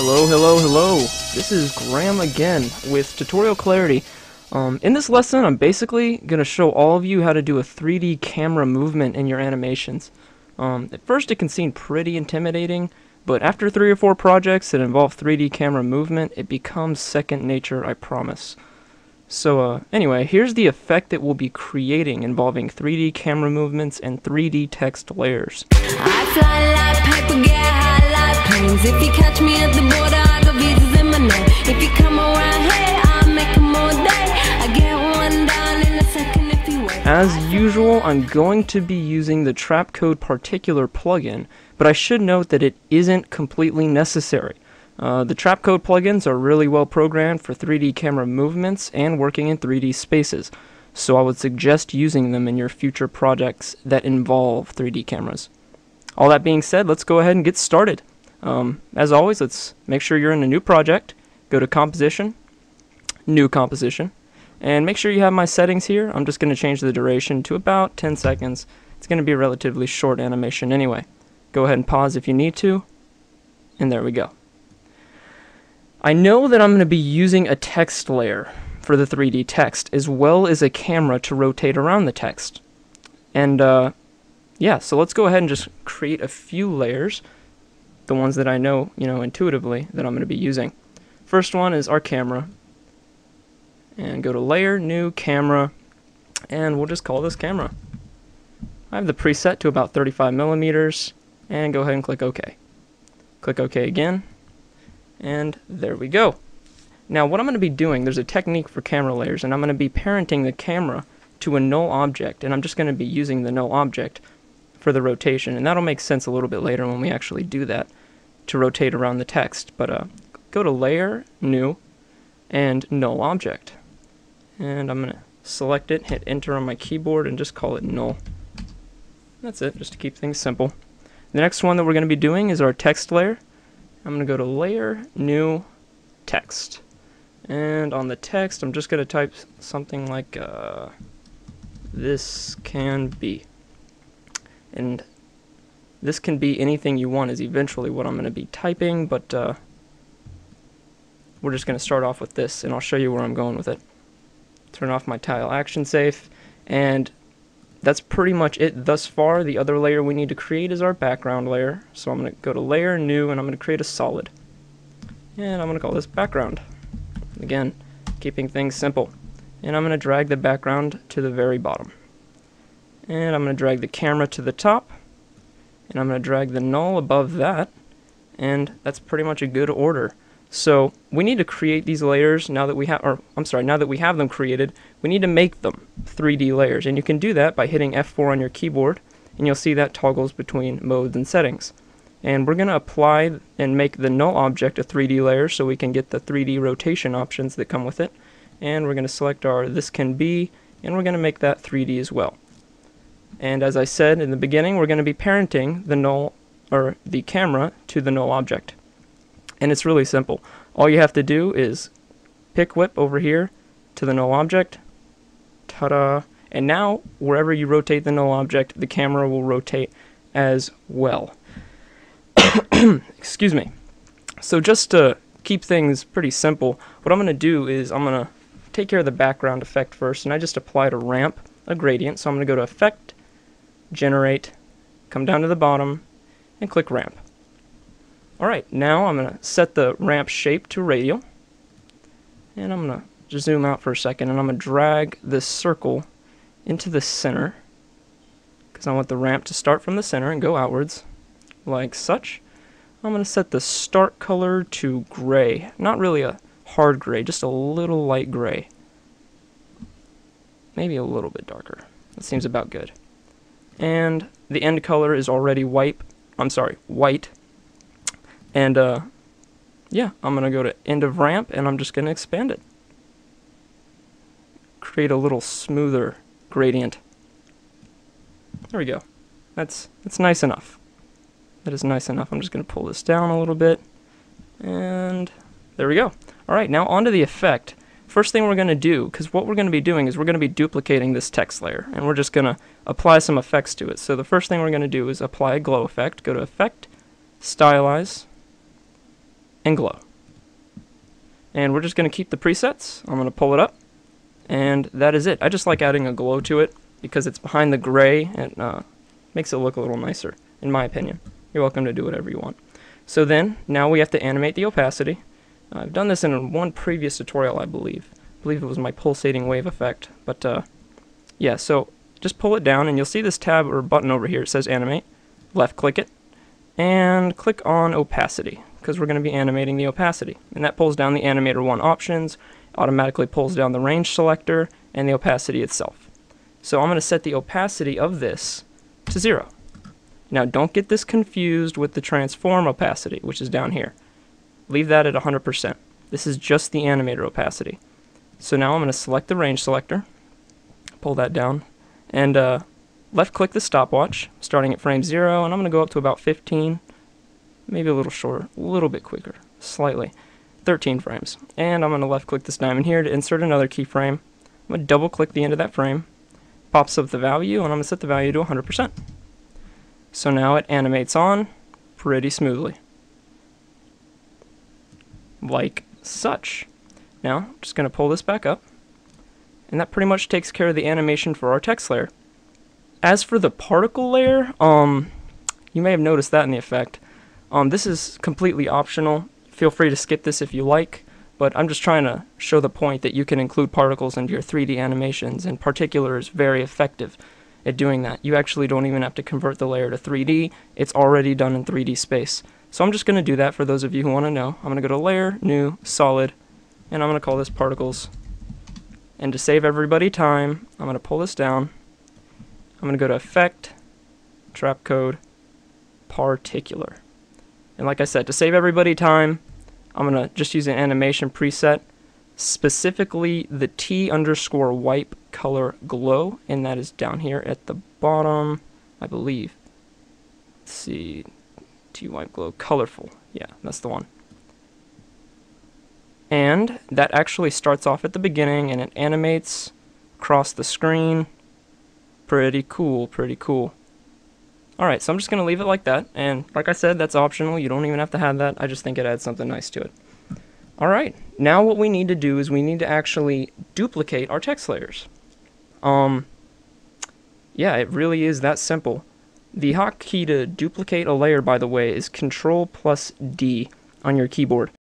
Hello, hello, hello. This is Graham again with Tutorial Clarity. In this lesson, I'm basically going to show all of you how to do a 3D camera movement in your animations. At first it can seem pretty intimidating, but after 3 or 4 projects that involve 3D camera movement, it becomes second nature, I promise. So anyway, here's the effect that we'll be creating involving 3D camera movements and 3D text layers. I fly like paper, get high like planes. If you catch me at the border, I got visas in my name. If you come around here, I'll make them all day. I get one down in a second if you wait. As usual, I'm going to be using the Trapcode Particular plugin, but I should note that it isn't completely necessary. The Trapcode plugins are really well programmed for 3D camera movements and working in 3D spaces, so I would suggest using them in your future projects that involve 3D cameras. All that being said, let's go ahead and get started. As always, let's make sure you're in a new project. Go to Composition, New Composition, and make sure you have my settings here. I'm just going to change the duration to about 10 seconds. It's going to be a relatively short animation anyway. Go ahead and pause if you need to, and there we go. I know that I'm going to be using a text layer for the 3D text, as well as a camera to rotate around the text. And yeah, so let's go ahead and just create a few layers, the ones that I know, intuitively that I'm going to be using. First one is our camera. And go to Layer, New, Camera, and we'll just call this Camera. I have the preset to about 35 millimeters, and go ahead and click OK. Click OK again. And there we go. Now what I'm going to be doing, there's a technique for camera layers, and I'm going to be parenting the camera to a null object, and I'm just going to be using the null object for the rotation, and that'll make sense a little bit later when we actually do that to rotate around the text. But go to Layer, New, and Null Object. And I'm going to select it, hit Enter on my keyboard, and just call it Null. That's it, just to keep things simple. The next one that we're going to be doing is our text layer. I'm going to go to Layer, New, Text. And on the text, I'm just going to type something like, this can be. And this can be anything you want is eventually what I'm going to be typing, but we're just going to start off with this, and I'll show you where I'm going with it. Turn off my tile action safe, and that's pretty much it thus far. The other layer we need to create is our background layer. So I'm going to go to Layer, New, and I'm going to create a solid. And I'm going to call this background. Again, keeping things simple. And I'm going to drag the background to the very bottom. And I'm going to drag the camera to the top. And I'm going to drag the null above that. And that's pretty much a good order. So we need to create these layers now that we have, now that we have them created, we need to make them 3D layers. And you can do that by hitting F4 on your keyboard, and you'll see that toggles between modes and settings. And we're going to apply and make the null object a 3D layer so we can get the 3D rotation options that come with it. And we're going to select our this can be, and we're going to make that 3D as well. And as I said in the beginning, we're going to be parenting the null, or the camera, to the null object. And it's really simple. All you have to do is pick whip over here to the null object. Ta-da! And now, wherever you rotate the null object, the camera will rotate as well. Excuse me. So just to keep things pretty simple, what I'm going to do is I'm going to take care of the background effect first, and I just applied a ramp, a gradient. So I'm going to go to Effect, Generate, come down to the bottom, and click Ramp. Alright, now I'm going to set the ramp shape to radial, and I'm going to just zoom out for a second, and I'm going to drag this circle into the center, because I want the ramp to start from the center and go outwards, like such. I'm going to set the start color to gray, not really a hard gray, just a little light gray, maybe a little bit darker. That seems about good. And the end color is already white. And yeah, I'm going to go to End of Ramp, and I'm just going to expand it. Create a little smoother gradient. There we go. That's nice enough. That is nice enough. I'm just going to pull this down a little bit. And there we go. Alright, now onto the effect. First thing we're going to do, because what we're going to be doing is we're going to be duplicating this text layer, and we're just going to apply some effects to it. So the first thing we're going to do is apply a glow effect. Go to Effect, Stylize, and glow. And we're just going to keep the presets. I'm going to pull it up, and that is it. I just like adding a glow to it because it's behind the gray and makes it look a little nicer, in my opinion. You're welcome to do whatever you want. So then, now we have to animate the opacity. I've done this in one previous tutorial, I believe. I believe it was my pulsating wave effect. But yeah, so just pull it down, and you'll see this tab or button over here. It says Animate. Left click it, and click on Opacity, because we're going to be animating the opacity. And that pulls down the Animator 1 options, automatically pulls down the range selector, and the opacity itself. So I'm going to set the opacity of this to 0. Now don't get this confused with the transform opacity, which is down here. Leave that at 100%. This is just the animator opacity. So now I'm going to select the range selector, pull that down, and left click the stopwatch, starting at frame 0, and I'm going to go up to about 15, maybe a little shorter, a little bit quicker, slightly, 13 frames. And I'm going to left click this diamond here to insert another keyframe. I'm going to double click the end of that frame, pops up the value, and I'm going to set the value to 100%. So now it animates on pretty smoothly, like such. Now, I'm just going to pull this back up, and that pretty much takes care of the animation for our text layer. As for the particle layer, you may have noticed that in the effect. This is completely optional. Feel free to skip this if you like, but I'm just trying to show the point that you can include particles into your 3D animations, and Particular is very effective at doing that. You actually don't even have to convert the layer to 3D. It's already done in 3D space. So I'm just going to do that for those of you who want to know. I'm going to go to Layer, New, Solid, and I'm going to call this Particles. And to save everybody time, I'm going to pull this down. I'm going to go to Effect, Trap Code, Particular. And like I said, to save everybody time, I'm going to just use an animation preset, specifically the T_wipe color glow, and that is down here at the bottom, I believe. Let's see, T_wipe glow colorful. Yeah, that's the one. And that actually starts off at the beginning, and it animates across the screen. Pretty cool, pretty cool. Alright, so I'm just going to leave it like that, and like I said, that's optional. You don't even have to have that. I just think it adds something nice to it. Alright, now what we need to do is we need to actually duplicate our text layers. Yeah, it really is that simple. The hotkey to duplicate a layer, by the way, is Control+D on your keyboard.